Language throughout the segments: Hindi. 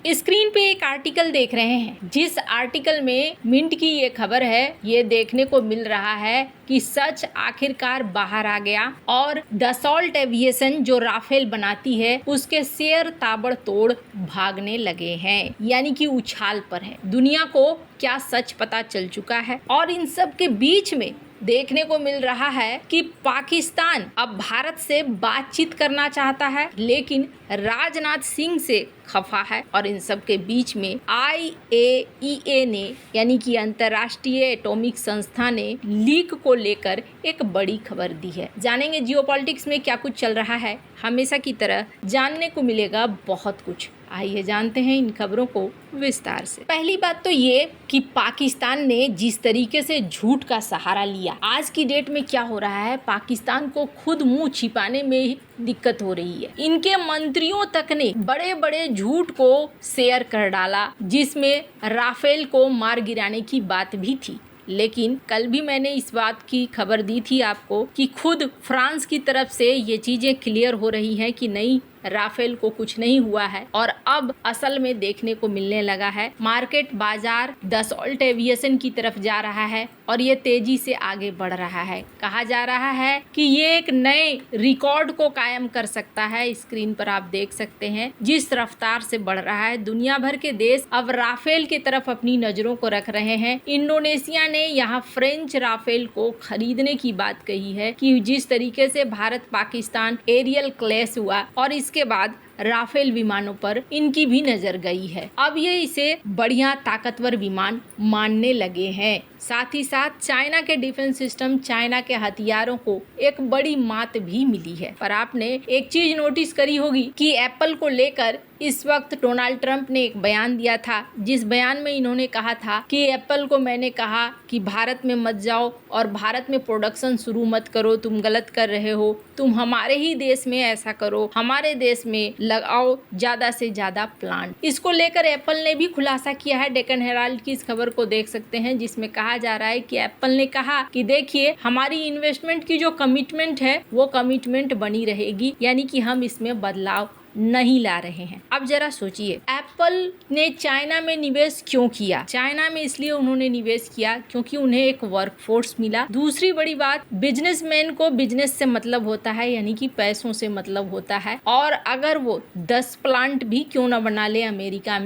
स्क्रीन पे एक आर्टिकल देख रहे हैं, जिस आर्टिकल में मिंट की ये खबर है। ये देखने को मिल रहा है कि सच आखिरकार बाहर आ गया और दसॉल्ट एविएशन जो राफेल बनाती है उसके शेयर ताबड़तोड़ भागने लगे हैं, यानी कि उछाल पर है। दुनिया को क्या सच पता चल चुका है। और इन सब के बीच में देखने को मिल रहा है कि पाकिस्तान अब भारत से बातचीत करना चाहता है, लेकिन राजनाथ सिंह से खफा है। और इन सब के बीच में IAEA ने, यानी कि अंतर्राष्ट्रीय एटॉमिक संस्था ने लीक को लेकर एक बड़ी खबर दी है। जानेंगे जियोपॉलिटिक्स में क्या कुछ चल रहा है। हमेशा की तरह जानने को मिलेगा बहुत कुछ। आइए जानते हैं इन खबरों को विस्तार से। पहली बात तो ये कि पाकिस्तान ने जिस तरीके से झूठ का सहारा लिया, आज की डेट में क्या हो रहा है, पाकिस्तान को खुद मुंह छिपाने में ही दिक्कत हो रही है। इनके मंत्रियों तक ने बड़े बड़े झूठ को शेयर कर डाला, जिसमें राफेल को मार गिराने की बात भी थी। लेकिन कल भी मैंने इस बात की खबर दी थी आपको कि खुद फ्रांस की तरफ से ये चीजें क्लियर हो रही हैं कि नहीं, राफेल को कुछ नहीं हुआ है। और अब असल में देखने को मिलने लगा है, मार्केट बाजार दसॉल्ट एविएशन की तरफ जा रहा है और ये तेजी से आगे बढ़ रहा है। कहा जा रहा है कि ये एक नए रिकॉर्ड को कायम कर सकता है। स्क्रीन पर आप देख सकते हैं जिस रफ्तार से बढ़ रहा है। दुनिया भर के देश अब राफेल की तरफ अपनी नजरों को रख रहे हैं। इंडोनेशिया ने यहाँ फ्रेंच राफेल को खरीदने की बात कही है कि जिस तरीके से भारत पाकिस्तान एरियल क्लैश हुआ और इसके बाद राफेल विमानों पर इनकी भी नजर गई है। अब ये इसे बढ़िया ताकतवर विमान मानने लगे हैं। साथ ही साथ चाइना के डिफेंस सिस्टम, चाइना के हथियारों को एक बड़ी मात भी मिली है। पर आपने एक चीज नोटिस करी होगी कि एप्पल को लेकर इस वक्त डोनाल्ड ट्रंप ने एक बयान दिया था, जिस बयान में इन्होंने कहा था कि एप्पल को मैंने कहा कि भारत में मत जाओ और भारत में प्रोडक्शन शुरू मत करो, तुम गलत कर रहे हो, तुम हमारे ही देश में ऐसा करो, हमारे देश में लगाओ ज्यादा से ज्यादा प्लांट। इसको लेकर एप्पल ने भी खुलासा किया है। डेक्कन हेराल्ड की इस खबर को देख सकते हैं, जिसमें कहा जा रहा है कि एप्पल ने कहा कि देखिए, हमारी इन्वेस्टमेंट की जो कमिटमेंट है वो कमिटमेंट बनी रहेगी, यानी कि हम इसमें बदलाव नहीं ला रहे हैं। अब जरा सोचिए, एप्पल ने चाइना में निवेश क्यों किया? चाइना में इसलिए उन्होंने निवेश किया क्योंकि उन्हें एक वर्कफोर्स मिला। दूसरी बड़ी बात, बिजनेसमैन को बिजनेस से मतलब होता है, यानी कि पैसों से मतलब होता है। और अगर वो 10 प्लांट भी क्यों ना बना ले अमेरिका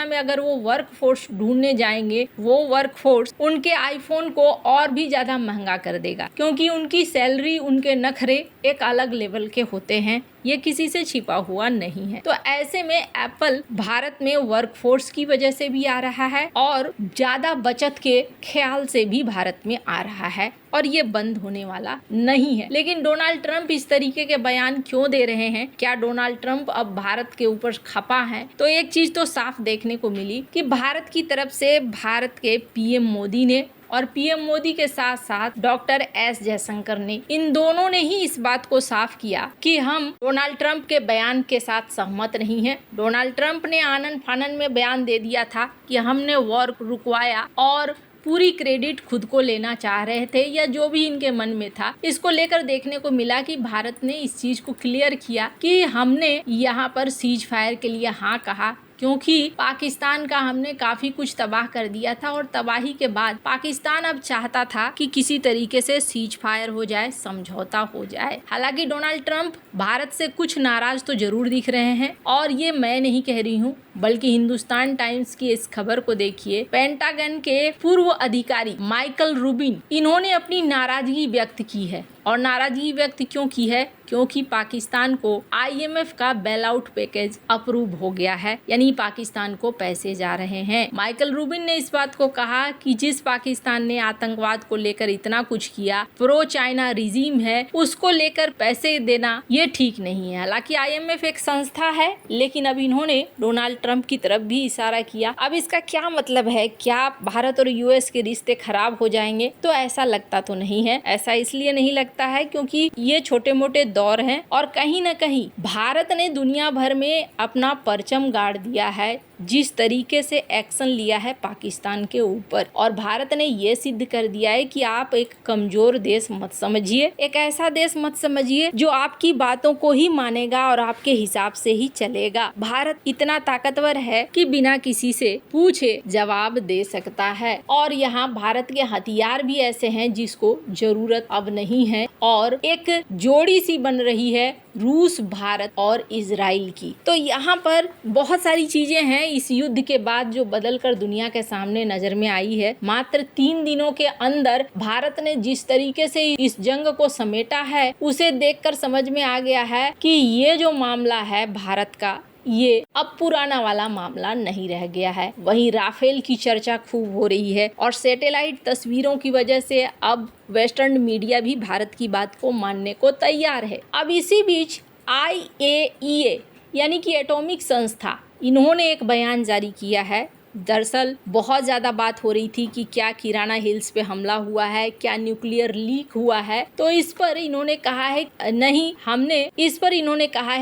में अगर वो वर्कफोर्स ढूंढने जाएंगे, वो वर्कफोर्स उनके आईफोन को और भी ज्यादा महंगा कर देगा, क्योंकि उनकी सैलरी, उनके नखरे एक अलग लेवल के होते हैं। ये किसी से छिपा हुआ नहीं है। तो ऐसे में एप्पल भारत में वर्कफोर्स की वजह से भी आ रहा है और ज्यादा बचत के ख्याल से भी भारत में आ रहा है, और ये बंद होने वाला नहीं है। लेकिन डोनाल्ड ट्रंप इस तरीके के बयान क्यों दे रहे हैं? क्या डोनाल्ड ट्रंप अब भारत के ऊपर खपा है? तो एक चीज तो साफ देखने को मिली कि भारत की तरफ से भारत के PM मोदी ने और PM मोदी के साथ साथ डॉक्टर S जयशंकर ने, इन दोनों ने ही इस बात को साफ किया कि हम डोनाल्ड ट्रंप के बयान के साथ सहमत नहीं हैं। डोनाल्ड ट्रंप ने आनन फानन में बयान दे दिया था कि हमने वॉर रुकवाया और पूरी क्रेडिट खुद को लेना चाह रहे थे, या जो भी इनके मन में था। इसको लेकर देखने को मिला कि भारत ने इस चीज को क्लियर किया कि हमने यहाँ पर सीज फायर के लिए हाँ कहा, क्योंकि पाकिस्तान का हमने काफी कुछ तबाह कर दिया था और तबाही के बाद पाकिस्तान अब चाहता था कि किसी तरीके से सीज फायर हो जाए, समझौता हो जाए। हालांकि डोनाल्ड ट्रंप भारत से कुछ नाराज तो जरूर दिख रहे हैं, और ये मैं नहीं कह रही हूँ, बल्कि हिंदुस्तान टाइम्स की इस खबर को देखिए। पेंटागन के पूर्व अधिकारी माइकल रूबिन, इन्होंने अपनी नाराजगी व्यक्त की है। और नाराजगी व्यक्त क्यों की है? क्योंकि पाकिस्तान को IMF का बेल आउट पैकेज अप्रूव हो गया है, यानी पाकिस्तान को पैसे जा रहे हैं। माइकल रूबिन ने इस बात को कहा कि जिस पाकिस्तान ने आतंकवाद को लेकर इतना कुछ किया, प्रो चाइना रिजीम है, उसको लेकर पैसे देना ये ठीक नहीं है। हालांकि IMF एक संस्था है, लेकिन अब इन्होंने डोनाल्ड ट्रंप की तरफ भी इशारा किया। अब इसका क्या मतलब है? क्या भारत और US के रिश्ते खराब हो जाएंगे? तो ऐसा लगता तो नहीं है। ऐसा इसलिए नहीं लगता है क्योंकि ये छोटे मोटे दौर हैं, और कहीं न कहीं भारत ने दुनिया भर में अपना परचम गाड़ दिया है। जिस तरीके से एक्शन लिया है पाकिस्तान के ऊपर, और भारत ने ये सिद्ध कर दिया है कि आप एक कमजोर देश मत समझिए, एक ऐसा देश मत समझिए जो आपकी बातों को ही मानेगा और आपके हिसाब से ही चलेगा। भारत इतना ताकतवर है कि बिना किसी से पूछे जवाब दे सकता है, और यहाँ भारत के हथियार भी ऐसे हैं जिसको जरूरत अब नहीं है, और एक जोड़ी सी बन रही है रूस, भारत और इजराइल की। तो यहाँ पर बहुत सारी चीजें हैं इस युद्ध के बाद जो बदल कर दुनिया के सामने नजर में आई है। मात्र 3 दिनों के अंदर भारत ने जिस तरीके से इस जंग को समेटा है, उसे देखकर समझ में आ गया है कि ये जो मामला है भारत का, ये अब पुराना वाला मामला नहीं रह गया है। वहीं राफेल की चर्चा खूब हो रही है, और सैटेलाइट तस्वीरों की वजह से अब वेस्टर्न मीडिया भी भारत की बात को मानने को तैयार है। अब इसी बीच IAEA यानी कि एटॉमिक संस्था, इन्होंने एक बयान जारी किया है। दरअसल बहुत ज़्यादा बात हो रही थी कि क्या किराना हिल्स पे हमला हुआ है, क्या न्यूक्लियर लीक हुआ है, तो इस पर इन्होंने कहा है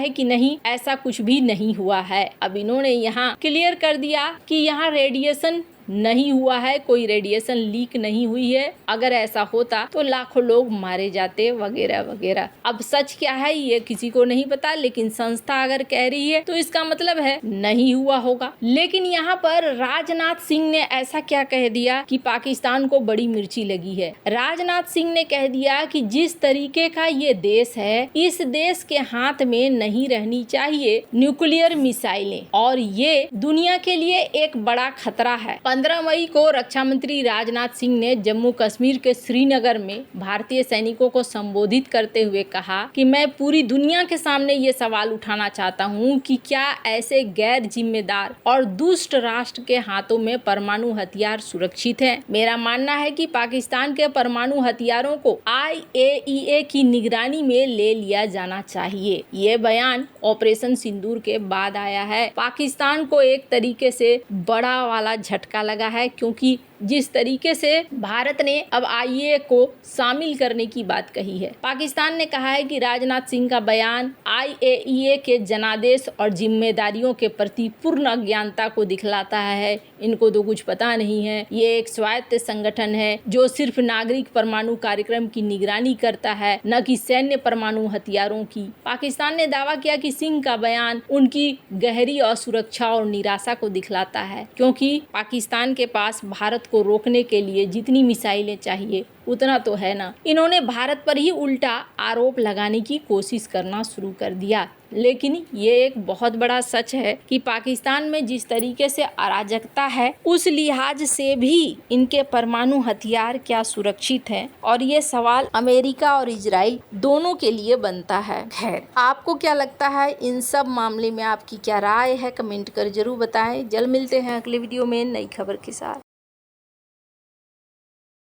कि नहीं, ऐसा कुछ भी नहीं हुआ है। अब इन्होंने यहाँ क्लियर कर दिया कि यहाँ रेडिएशन नहीं हुआ है, कोई रेडिएशन लीक नहीं हुई है। अगर ऐसा होता तो लाखों लोग मारे जाते वगैरह वगैरह। अब सच क्या है ये किसी को नहीं पता, लेकिन संस्था अगर कह रही है तो इसका मतलब है नहीं हुआ होगा। लेकिन यहाँ पर राजनाथ सिंह ने ऐसा क्या कह दिया कि पाकिस्तान को बड़ी मिर्ची लगी है। राजनाथ सिंह ने कह दिया कि जिस तरीके का ये देश है, इस देश के हाथ में नहीं रहनी चाहिए न्यूक्लियर मिसाइलें, और ये दुनिया के लिए एक बड़ा खतरा है। 15 मई को रक्षा मंत्री राजनाथ सिंह ने जम्मू कश्मीर के श्रीनगर में भारतीय सैनिकों को संबोधित करते हुए कहा कि मैं पूरी दुनिया के सामने ये सवाल उठाना चाहता हूँ कि क्या ऐसे गैर जिम्मेदार और दुष्ट राष्ट्र के हाथों में परमाणु हथियार सुरक्षित हैं। मेरा मानना है कि पाकिस्तान के परमाणु हथियारों को IAEA की निगरानी में ले लिया जाना चाहिए। ये बयान ऑपरेशन सिंदूर के बाद आया है। पाकिस्तान को एक तरीके से बड़ा वाला झटका लगा है, क्योंकि जिस तरीके से भारत ने अब IAEA को शामिल करने की बात कही है। पाकिस्तान ने कहा है कि राजनाथ सिंह का बयान IAEA के जनादेश और जिम्मेदारियों के प्रति पूर्ण अज्ञानता को दिखलाता है। इनको तो कुछ पता नहीं है। ये एक स्वायत्त संगठन है जो सिर्फ नागरिक परमाणु कार्यक्रम की निगरानी करता है, न कि सैन्य परमाणु हथियारों की। पाकिस्तान ने दावा किया कि सिंह का बयान उनकी गहरी असुरक्षा और निराशा को दिखलाता है, क्योंकि पाकिस्तान के पास भारत को रोकने के लिए जितनी मिसाइलें चाहिए उतना तो है ना। इन्होंने भारत पर ही उल्टा आरोप लगाने की कोशिश करना शुरू कर दिया। लेकिन ये एक बहुत बड़ा सच है कि पाकिस्तान में जिस तरीके से अराजकता है, उस लिहाज से भी इनके परमाणु हथियार क्या सुरक्षित हैं, और ये सवाल अमेरिका और इजराइल दोनों के लिए बनता है। खैर, आपको क्या लगता है इन सब मामले में, आपकी क्या राय है, कमेंट कर जरूर बताएं। जल्द मिलते हैं अगले वीडियो में नई खबर के साथ।